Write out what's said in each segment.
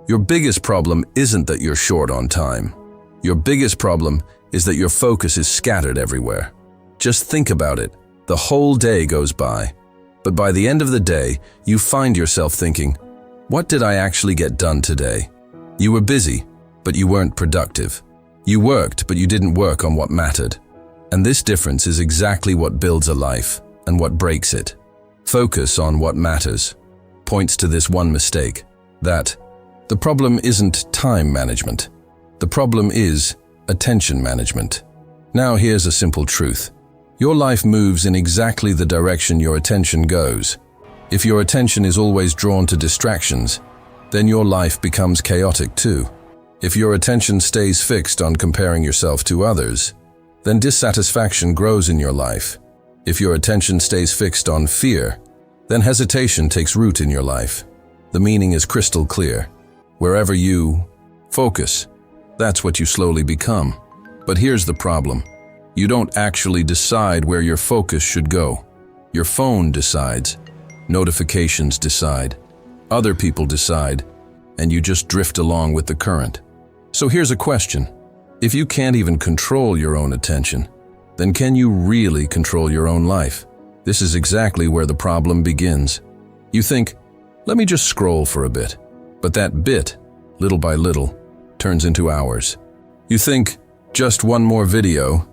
Your biggest problem isn't that you're short on time. Your biggest problem is that your focus is scattered everywhere. Just think about it. The whole day goes by. But by the end of the day, you find yourself thinking, what did I actually get done today? You were busy, but you weren't productive. You worked, but you didn't work on what mattered. And this difference is exactly what builds a life and what breaks it. Focus on what matters points to this one mistake, that the problem isn't time management. The problem is attention management. Now here's a simple truth. Your life moves in exactly the direction your attention goes. If your attention is always drawn to distractions, then your life becomes chaotic too. If your attention stays fixed on comparing yourself to others, then dissatisfaction grows in your life. If your attention stays fixed on fear, then hesitation takes root in your life. The meaning is crystal clear. Wherever you focus, that's what you slowly become. But here's the problem. You don't actually decide where your focus should go. Your phone decides, notifications decide, other people decide, and you just drift along with the current. So here's a question. If you can't even control your own attention, then can you really control your own life? This is exactly where the problem begins. You think, let me just scroll for a bit. But that bit, little by little, turns into hours. You think, just one more video,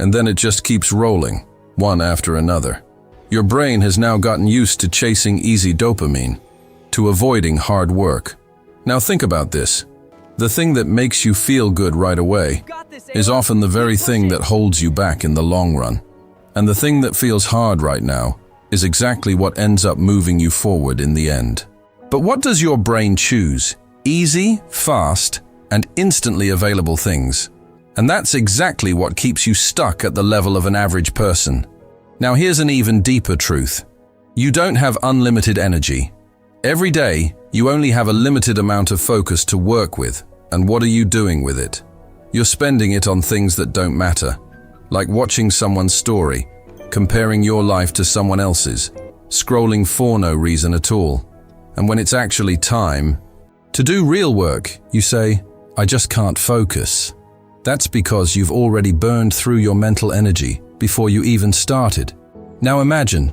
and then it just keeps rolling, one after another. Your brain has now gotten used to chasing easy dopamine, to avoiding hard work. Now think about this. The thing that makes you feel good right away is often the very thing that holds you back in the long run. And the thing that feels hard right now is exactly what ends up moving you forward in the end. But what does your brain choose? Easy, fast, and instantly available things. And that's exactly what keeps you stuck at the level of an average person. Now here's an even deeper truth. You don't have unlimited energy. Every day, you only have a limited amount of focus to work with. And what are you doing with it? You're spending it on things that don't matter, like watching someone's story, comparing your life to someone else's, scrolling for no reason at all. And when it's actually time to do real work, you say, I just can't focus. That's because you've already burned through your mental energy before you even started. Now imagine,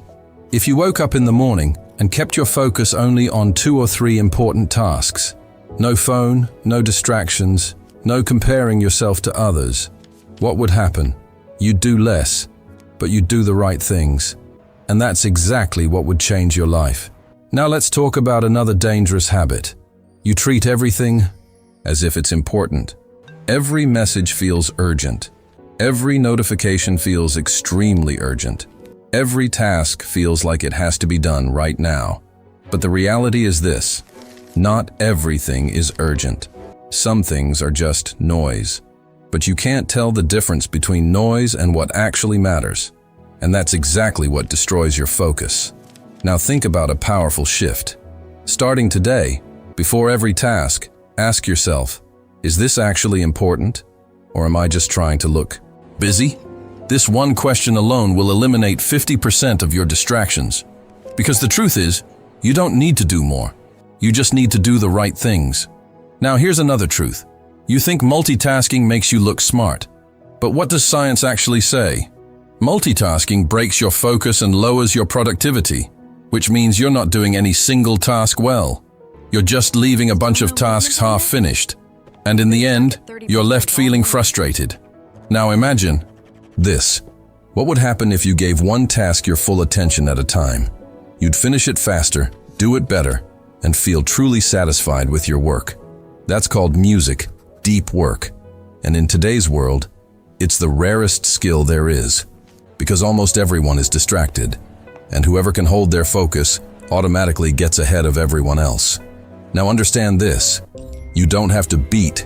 if you woke up in the morning and kept your focus only on 2 or 3 important tasks. No phone, no distractions, no comparing yourself to others. What would happen? You'd do less, but you'd do the right things. And that's exactly what would change your life. Now let's talk about another dangerous habit. You treat everything as if it's important. Every message feels urgent. Every notification feels extremely urgent. Every task feels like it has to be done right now. But the reality is this: not everything is urgent. Some things are just noise. But you can't tell the difference between noise and what actually matters. And that's exactly what destroys your focus. Now think about a powerful shift. Starting today, before every task, ask yourself, is this actually important? Or am I just trying to look busy? This one question alone will eliminate 50% of your distractions. Because the truth is, you don't need to do more. You just need to do the right things. Now here's another truth. You think multitasking makes you look smart. But what does science actually say? Multitasking breaks your focus and lowers your productivity, which means you're not doing any single task well. You're just leaving a bunch of tasks half finished. And in the end, you're left feeling frustrated. Now imagine this. What would happen if you gave one task your full attention at a time? You'd finish it faster, do it better, and feel truly satisfied with your work. That's called music, deep work. And in today's world, it's the rarest skill there is, because almost everyone is distracted, and whoever can hold their focus automatically gets ahead of everyone else. Now understand this, you don't have to beat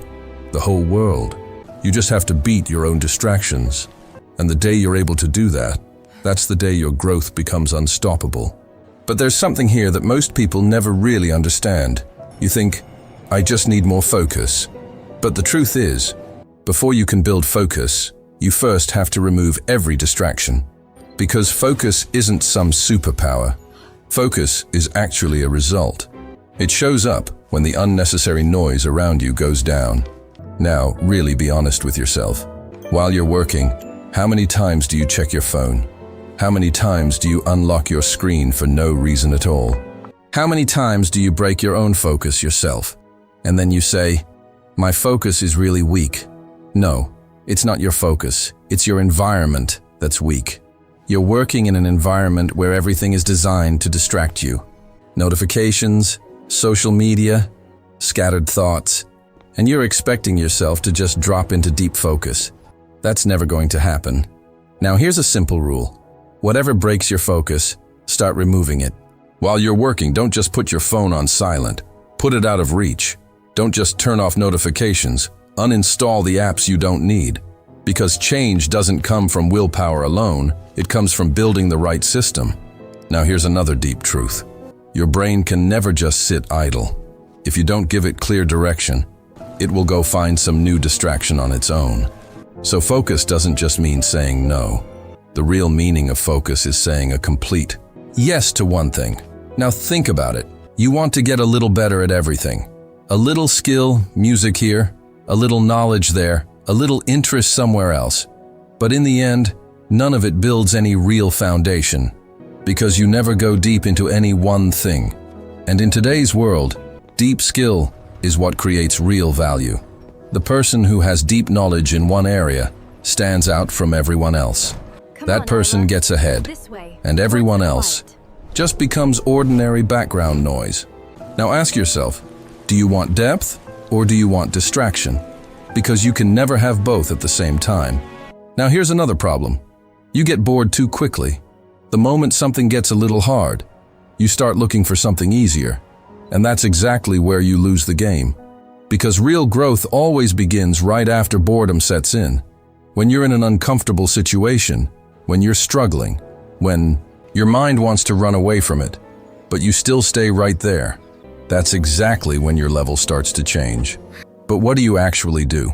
the whole world. You just have to beat your own distractions. And the day you're able to do that, that's the day your growth becomes unstoppable. But there's something here that most people never really understand. You think, I just need more focus. But the truth is, before you can build focus, you first have to remove every distraction. Because focus isn't some superpower. Focus is actually a result. It shows up when the unnecessary noise around you goes down. Now, really be honest with yourself. While you're working, how many times do you check your phone? How many times do you unlock your screen for no reason at all? How many times do you break your own focus yourself? And then you say, "My focus is really weak." No, it's not your focus, it's your environment that's weak. You're working in an environment where everything is designed to distract you. Notifications, social media, scattered thoughts, and you're expecting yourself to just drop into deep focus. That's never going to happen. Now here's a simple rule. Whatever breaks your focus, start removing it. While you're working, don't just put your phone on silent. Put it out of reach. Don't just turn off notifications. Uninstall the apps you don't need. Because change doesn't come from willpower alone, it comes from building the right system. Now here's another deep truth. Your brain can never just sit idle. If you don't give it clear direction, it will go find some new distraction on its own. So focus doesn't just mean saying no. The real meaning of focus is saying a complete yes to one thing. Now think about it. You want to get a little better at everything. A little skill, music here, a little knowledge there, a little interest somewhere else. But in the end, none of it builds any real foundation, because you never go deep into any one thing. And in today's world, deep skill is what creates real value. The person who has deep knowledge in one area stands out from everyone else. That person gets ahead, and everyone else just becomes ordinary background noise. Now ask yourself, do you want depth or do you want distraction? Because you can never have both at the same time. Now here's another problem. You get bored too quickly. The moment something gets a little hard, you start looking for something easier. And that's exactly where you lose the game. Because real growth always begins right after boredom sets in. When you're in an uncomfortable situation, when you're struggling, when your mind wants to run away from it, but you still stay right there, that's exactly when your level starts to change. But what do you actually do?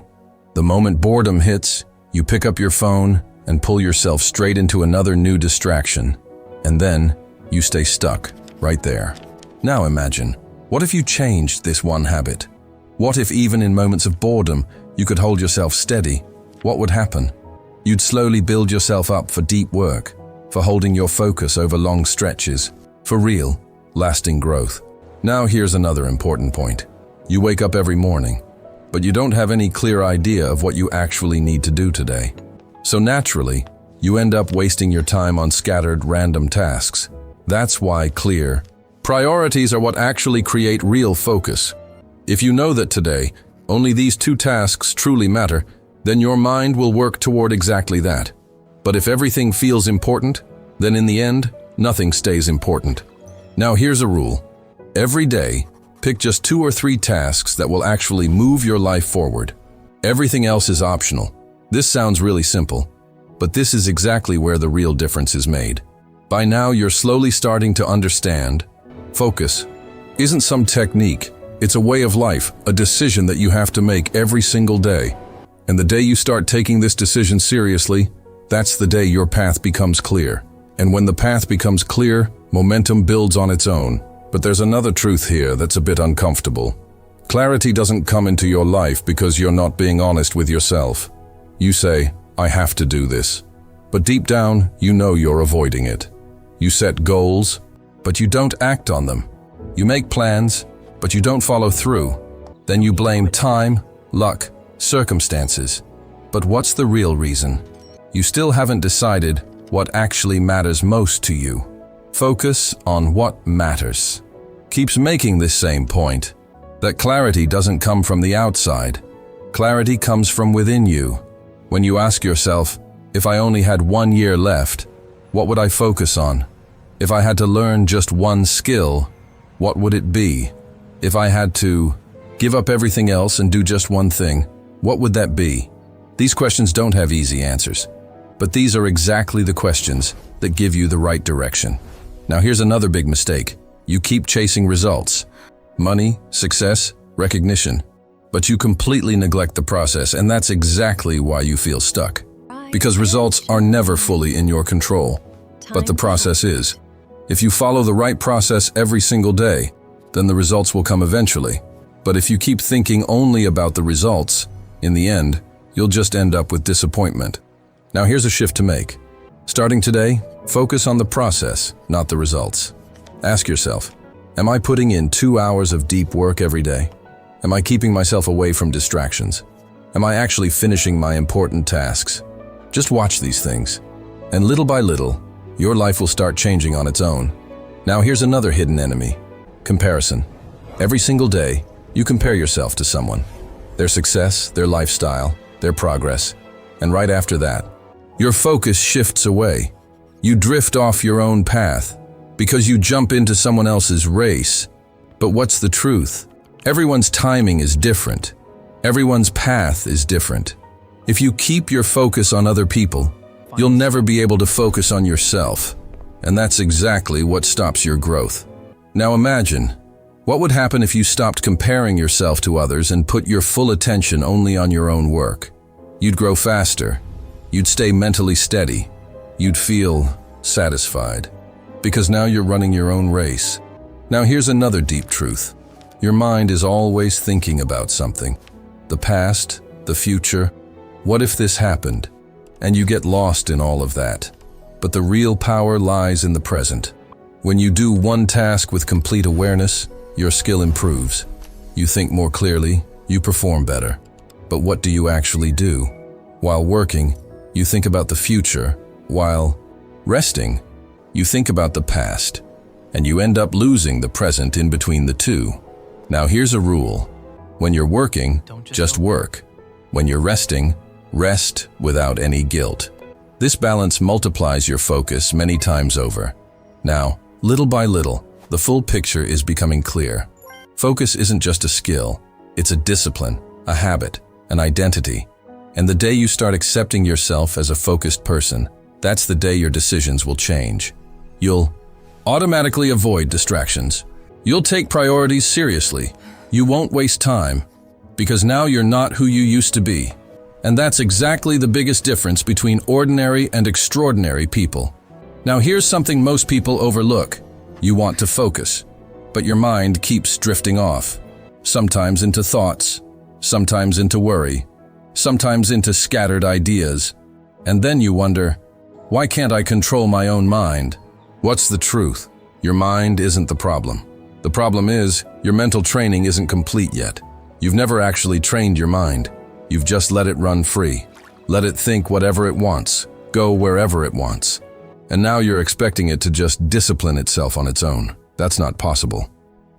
The moment boredom hits, you pick up your phone and pull yourself straight into another new distraction. And then you stay stuck right there. Now imagine, what if you changed this one habit? What if even in moments of boredom, you could hold yourself steady? What would happen? You'd slowly build yourself up for deep work, for holding your focus over long stretches, for real, lasting growth. Now here's another important point. You wake up every morning, but you don't have any clear idea of what you actually need to do today. So naturally, you end up wasting your time on scattered, random tasks. That's why clear priorities are what actually create real focus. If you know that today, only these 2 tasks truly matter, then your mind will work toward exactly that. But if everything feels important, then in the end, nothing stays important. Now here's a rule. Every day, pick just 2 or 3 tasks that will actually move your life forward. Everything else is optional. This sounds really simple, but this is exactly where the real difference is made. By now, you're slowly starting to understand. Focus isn't some technique. It's a way of life, a decision that you have to make every single day. And the day you start taking this decision seriously, that's the day your path becomes clear. And when the path becomes clear, momentum builds on its own. But there's another truth here that's a bit uncomfortable. Clarity doesn't come into your life because you're not being honest with yourself. You say, "I have to do this." But deep down, you know you're avoiding it. You set goals, but you don't act on them. You make plans, but you don't follow through. Then you blame time, luck, circumstances. But what's the real reason? You still haven't decided what actually matters most to you. Focus on what matters. Keeps making this same point, that clarity doesn't come from the outside. Clarity comes from within you. When you ask yourself, if I only had 1 year left, what would I focus on? If I had to learn just one skill, what would it be? If I had to give up everything else and do just one thing, what would that be? These questions don't have easy answers, but these are exactly the questions that give you the right direction. Now here's another big mistake. You keep chasing results. Money, success, recognition. But you completely neglect the process, and that's exactly why you feel stuck. Because results are never fully in your control, but the process is. If you follow the right process every single day, then the results will come eventually. But if you keep thinking only about the results, in the end, you'll just end up with disappointment. Now here's a shift to make. Starting today, focus on the process, not the results. Ask yourself, am I putting in 2 hours of deep work every day? Am I keeping myself away from distractions? Am I actually finishing my important tasks? Just watch these things, and little by little, your life will start changing on its own. Now here's another hidden enemy: comparison. Every single day, you compare yourself to someone. Their success, their lifestyle, their progress, and right after that, your focus shifts away. You drift off your own path because you jump into someone else's race. But what's the truth? Everyone's timing is different. Everyone's path is different. If you keep your focus on other people, you'll never be able to focus on yourself. And that's exactly what stops your growth. Now imagine, what would happen if you stopped comparing yourself to others and put your full attention only on your own work? You'd grow faster. You'd stay mentally steady. You'd feel satisfied. Because now you're running your own race. Now here's another deep truth. Your mind is always thinking about something. The past, the future. What if this happened? And you get lost in all of that. But the real power lies in the present. When you do one task with complete awareness, your skill improves. You think more clearly, you perform better. But what do you actually do? While working, you think about the future. While resting, you think about the past. And you end up losing the present in between the two. Now here's a rule. When you're working, just work. When you're resting, rest without any guilt. This balance multiplies your focus many times over. Now, little by little, the full picture is becoming clear. Focus isn't just a skill, it's a discipline, a habit, an identity. And the day you start accepting yourself as a focused person, that's the day your decisions will change. You'll automatically avoid distractions. You'll take priorities seriously. You won't waste time, because now you're not who you used to be. And that's exactly the biggest difference between ordinary and extraordinary people. Now here's something most people overlook. You want to focus, but your mind keeps drifting off. Sometimes into thoughts, sometimes into worry, sometimes into scattered ideas. And then you wonder, why can't I control my own mind? What's the truth? Your mind isn't the problem. The problem is, your mental training isn't complete yet. You've never actually trained your mind. You've just let it run free. Let it think whatever it wants, go wherever it wants. And now you're expecting it to just discipline itself on its own. That's not possible.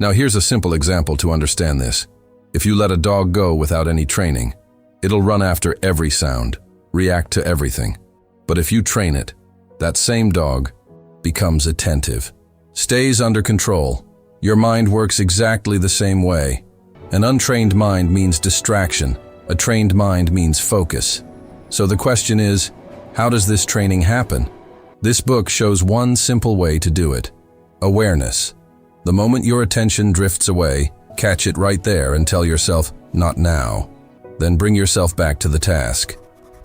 Now here's a simple example to understand this. If you let a dog go without any training, it'll run after every sound, react to everything. But if you train it, that same dog becomes attentive, stays under control. Your mind works exactly the same way. An untrained mind means distraction. A trained mind means focus. So the question is, how does this training happen? This book shows one simple way to do it. Awareness. The moment your attention drifts away, catch it right there and tell yourself, not now. Then bring yourself back to the task.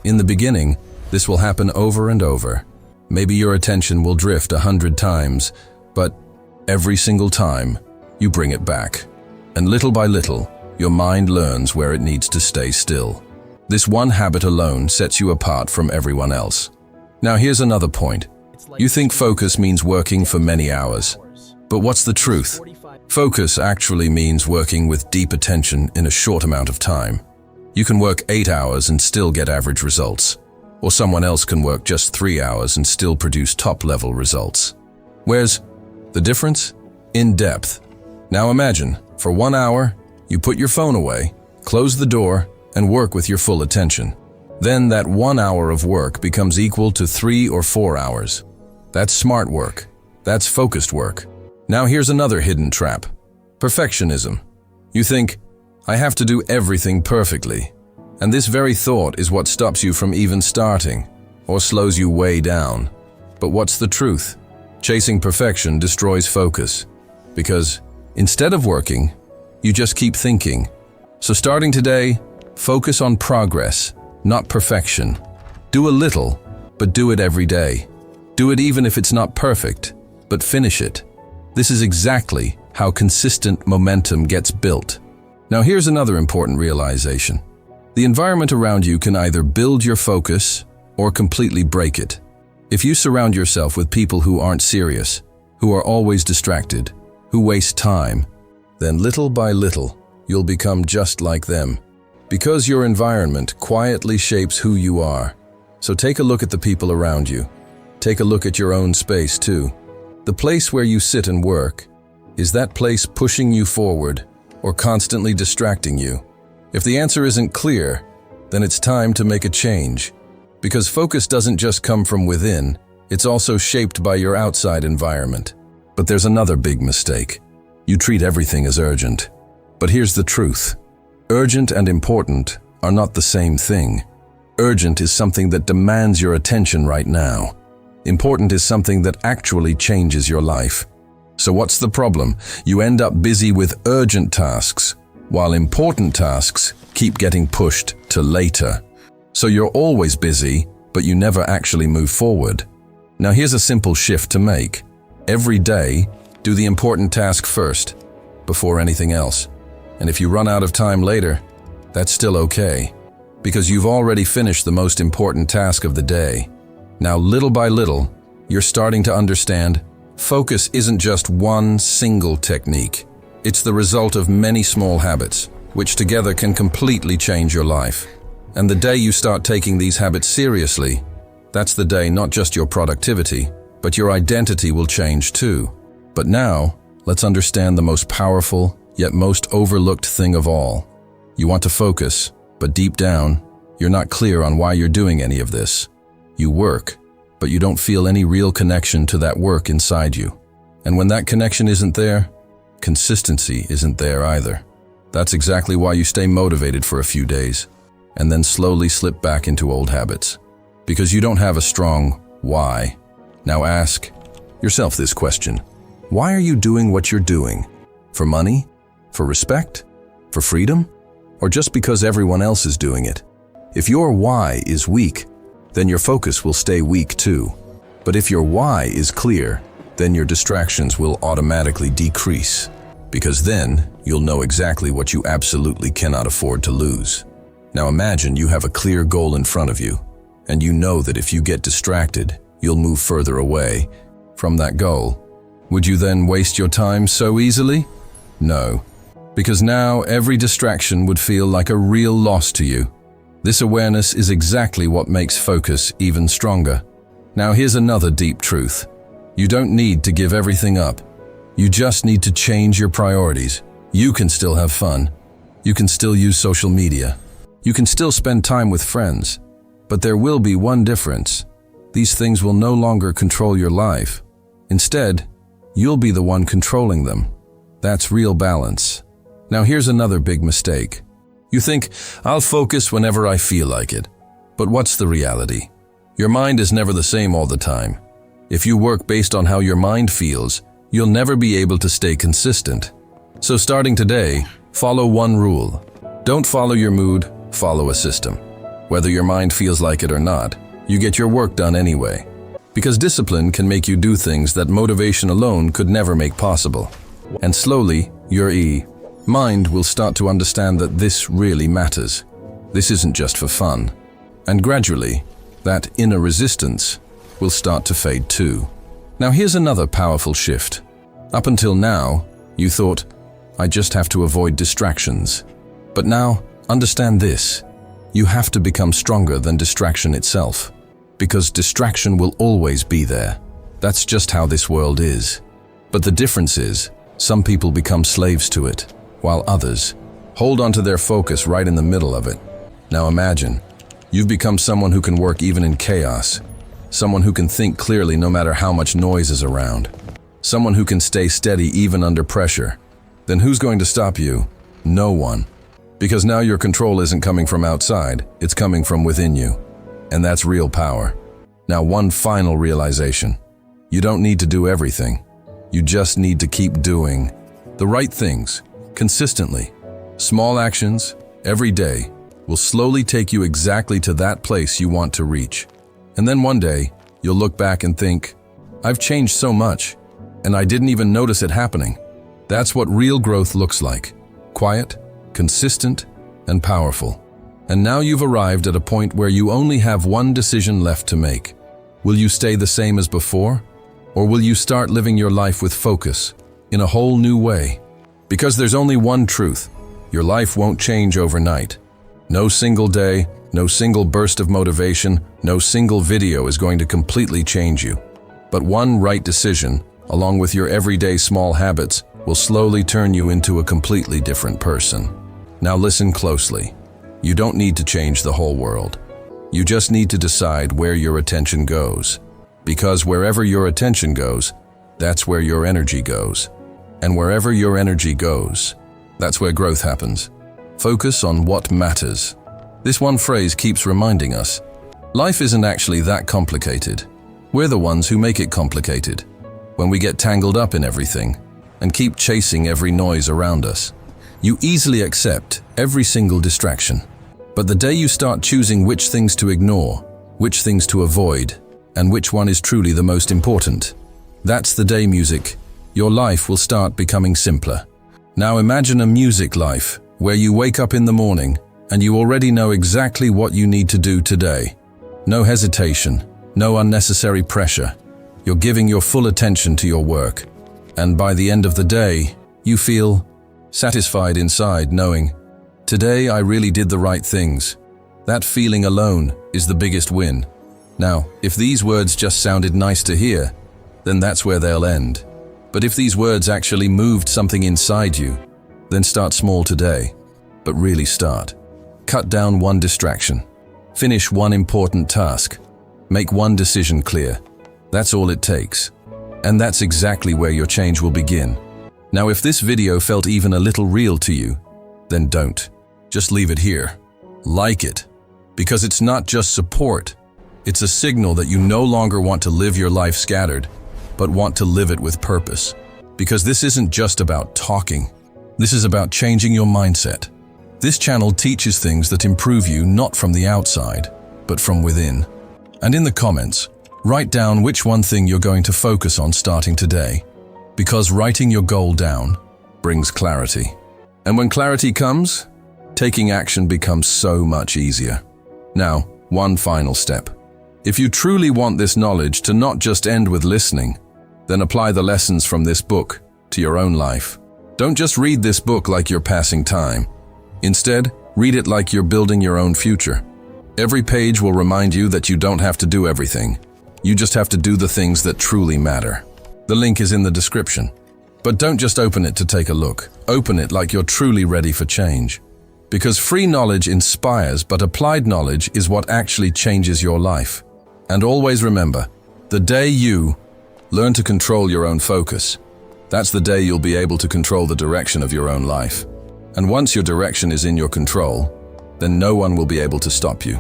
In the beginning, this will happen over and over. Maybe your attention will drift 100 times, but every single time, you bring it back. And little by little, your mind learns where it needs to stay still. This one habit alone sets you apart from everyone else. Now here's another point. You think focus means working for many hours. But what's the truth? Focus actually means working with deep attention in a short amount of time. You can work 8 hours and still get average results. Or someone else can work just 3 hours and still produce top-level results. Where's the difference? In depth. Now imagine, for 1 hour, you put your phone away, close the door, and work with your full attention. Then that 1 hour of work becomes equal to 3 or 4 hours. That's smart work. That's focused work. Now here's another hidden trap. Perfectionism. You think, I have to do everything perfectly. And this very thought is what stops you from even starting, or slows you way down. But what's the truth? Chasing perfection destroys focus. Because instead of working, you just keep thinking. So starting today, focus on progress, not perfection. Do a little, but do it every day. Do it even if it's not perfect, but finish it. This is exactly how how consistent momentum gets built. Now here's another important realization. The environment around you can either build your focus or completely break it. If you surround yourself with people who aren't serious, who are always distracted, who waste time, then little by little, you'll become just like them. Because your environment quietly shapes who you are. So take a look at the people around you. Take a look at your own space too. The place where you sit and work, is that place pushing you forward or constantly distracting you? If the answer isn't clear, then it's time to make a change. Because focus doesn't just come from within, it's also shaped by your outside environment. But there's another big mistake. You treat everything as urgent. But here's the truth. Urgent and important are not the same thing. Urgent is something that demands your attention right now. Important is something that actually changes your life. So what's the problem? You end up busy with urgent tasks, while important tasks keep getting pushed to later. So you're always busy, but you never actually move forward. Now here's a simple shift to make. Every day, do the important task first, before anything else. And if you run out of time later, that's still okay, because you've already finished the most important task of the day. Now, little by little, you're starting to understand focus isn't just one single technique. It's the result of many small habits, which together can completely change your life. And the day you start taking these habits seriously, that's the day not just your productivity, but your identity will change too. But now, let's understand the most powerful, yet most overlooked thing of all. You want to focus, but deep down, you're not clear on why you're doing any of this. You work, but you don't feel any real connection to that work inside you. And when that connection isn't there, consistency isn't there either. That's exactly why you stay motivated for a few days, and then slowly slip back into old habits. Because you don't have a strong why. Now ask yourself this question. Why are you doing what you're doing? For money? For respect? For freedom? Or just because everyone else is doing it? If your why is weak, then your focus will stay weak too. But if your why is clear, then your distractions will automatically decrease. Because then, you'll know exactly what you absolutely cannot afford to lose. Now imagine you have a clear goal in front of you, and you know that if you get distracted, you'll move further away from that goal. Would you then waste your time so easily? No. Because now every distraction would feel like a real loss to you. This awareness is exactly what makes focus even stronger. Now here's another deep truth. You don't need to give everything up. You just need to change your priorities. You can still have fun. You can still use social media. You can still spend time with friends. But there will be one difference. These things will no longer control your life. Instead, you'll be the one controlling them. That's real balance. Now here's another big mistake. You think, I'll focus whenever I feel like it. But what's the reality? Your mind is never the same all the time. If you work based on how your mind feels, you'll never be able to stay consistent. So starting today, follow one rule. Don't follow your mood, follow a system. Whether your mind feels like it or not, you get your work done anyway. Because discipline can make you do things that motivation alone could never make possible. And slowly, your mind will start to understand that this really matters. This isn't just for fun. And gradually, that inner resistance will start to fade too. Now here's another powerful shift. Up until now, you thought, I just have to avoid distractions. But now, understand this. You have to become stronger than distraction itself. Because distraction will always be there. That's just how this world is. But the difference is, some people become slaves to it, while others hold onto their focus right in the middle of it. Now imagine, you've become someone who can work even in chaos, someone who can think clearly no matter how much noise is around, someone who can stay steady even under pressure. Then who's going to stop you? No one. Because now your control isn't coming from outside, it's coming from within you. And that's real power. Now one final realization. You don't need to do everything. You just need to keep doing the right things, consistently. Small actions, every day, will slowly take you exactly to that place you want to reach. And then one day, you'll look back and think, I've changed so much, and I didn't even notice it happening. That's what real growth looks like. Quiet, consistent, and powerful. And now you've arrived at a point where you only have one decision left to make. Will you stay the same as before? Or will you start living your life with focus, in a whole new way? Because there's only one truth. Your life won't change overnight. No single day, no single burst of motivation, no single video is going to completely change you. But one right decision, along with your everyday small habits, will slowly turn you into a completely different person. Now listen closely. You don't need to change the whole world. You just need to decide where your attention goes. Because wherever your attention goes, that's where your energy goes. And wherever your energy goes, that's where growth happens. Focus on what matters. This one phrase keeps reminding us, life isn't actually that complicated. We're the ones who make it complicated. When we get tangled up in everything and keep chasing every noise around us, you easily accept every single distraction. But the day you start choosing which things to ignore, which things to avoid, and which one is truly the most important, that's the day, music, your life will start becoming simpler. Now imagine a music life where you wake up in the morning and you already know exactly what you need to do today. No hesitation, no unnecessary pressure. You're giving your full attention to your work. And by the end of the day, you feel satisfied inside knowing, today I really did the right things. That feeling alone is the biggest win. Now, if these words just sounded nice to hear, then that's where they'll end. But if these words actually moved something inside you, then start small today. But really start. Cut down one distraction. Finish one important task. Make one decision clear. That's all it takes. And that's exactly where your change will begin. Now, if this video felt even a little real to you, then don't. Just leave it here. Like it. Because it's not just support. It's a signal that you no longer want to live your life scattered, but want to live it with purpose. Because this isn't just about talking. This is about changing your mindset. This channel teaches things that improve you not from the outside, but from within. And in the comments, write down which one thing you're going to focus on starting today. Because writing your goal down brings clarity. And when clarity comes, taking action becomes so much easier. Now, one final step. If you truly want this knowledge to not just end with listening, then apply the lessons from this book to your own life. Don't just read this book like you're passing time. Instead, read it like you're building your own future. Every page will remind you that you don't have to do everything. You just have to do the things that truly matter. The link is in the description. But don't just open it to take a look. Open it like you're truly ready for change. Because free knowledge inspires, but applied knowledge is what actually changes your life. And always remember, the day you learn to control your own focus, that's the day you'll be able to control the direction of your own life. And once your direction is in your control, then no one will be able to stop you.